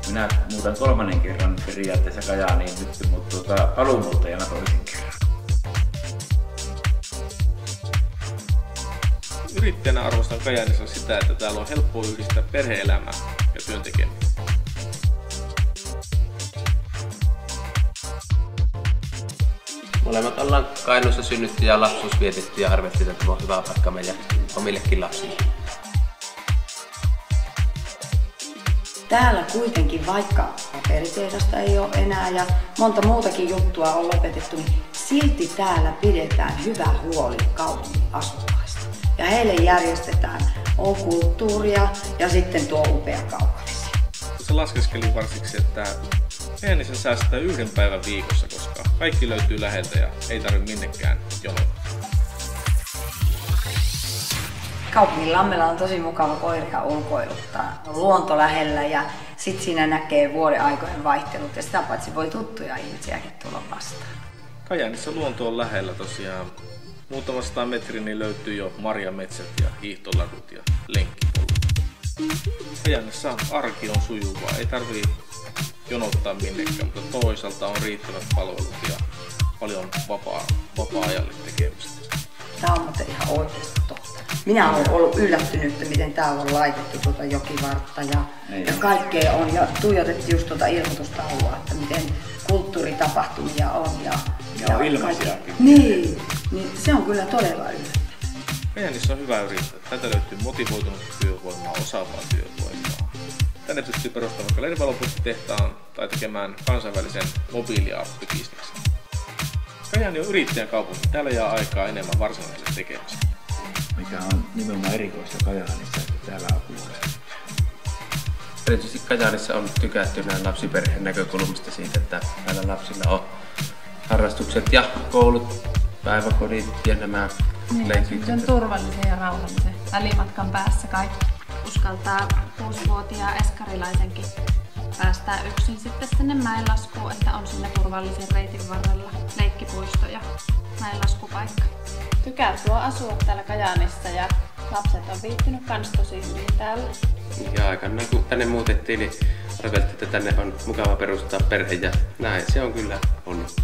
Minä muutan 3. kerran periaatteessa Kajaaniin nyt, mutta paluumuuttajana toisen kerran. Yrittäjänä arvostan Kajaanissa sitä, että täällä on helppo yhdistää perhe-elämää ja työn tekemistä. Molemmat ollaan Kainuussa synnytty ja lapsuus vietetty ja arvettiin, että tämä on hyvä paikka meidän omillekin lapsille. Täällä kuitenkin, vaikka paperitehdasta ei ole enää ja monta muutakin juttua on lopetettu, niin silti täällä pidetään hyvä huoli kaupungin asukkaista. Ja heille järjestetään kulttuuria ja sitten tuo upea kaupallisia. Tuossa laskeskelin varsiksi, että Kajaanissa säästää 1 päivän viikossa, koska kaikki löytyy läheltä ja ei tarvitse minnekään jonottaa. Kaupungin lammella on tosi mukava koiria ulkoiluttaa. On luonto lähellä ja sit siinä näkee vuoden aikojen vaihtelut ja sitä paitsi voi tuttuja ihmisiäkin tulla vastaan. Kajaanissa luonto on lähellä tosiaan. Muutama 100 metriä niin löytyy jo marjametsät ja hiihtoladut ja lenkkipolut. Kajaanissa arki on sujuvaa, ei tarvii jonottaa minnekään, mutta toisaalta on riittävät palvelut ja paljon vapaa-ajalle tekemistä. Tää on muuten ihan oikeasti totta. Minä olen ollut yllättynyt, että miten täällä on laitettu tuota jokivartta ja kaikkea on. Ja tuijotettiin just tuota ilmoitustaulua, että miten kulttuuritapahtumia on. Ja on ilmaisiakin. Niin, se on kyllä todella yllättävää. Kajaanissa on hyvä yrittää. Täältä löytyy motivoitunutta työvoimaa, osaavaa työvoimaa. Tänne pystyy perustamaan vaikka lehdenvalopustitehtaan tai tekemään kansainvälisen mobiiliappibisneksen. Kajaani on yrittäjän kaupunki. Täällä jää aikaa enemmän varsinaiselle tekemiseen. Mikä on nimenomaan erikoista Kajaanissa, että täällä on puolella. Erityisesti Kajaanissa on tykätty näin lapsiperheen näkökulmasta siitä, että näillä lapsilla on harrastukset ja koulut, päiväkodit ja nämä leikit. Sen turvallisen ja rauhallisen välimatkan päässä kaikki uskaltaa 6-vuotiaan eskarilaisenkin päästää yksin sitten sinne mäenlaskuun, että on sinne turvallisen reitin varrella leikkipuisto ja mäenlaskupaikka. Tykättyä asua täällä Kajaanissa ja lapset on viihtynyt kans tosi hyvin täällä. Ja aikanaan kun tänne muutettiin, niin arveltiin, että tänne on mukava perustaa perhe ja näin se on kyllä ollut.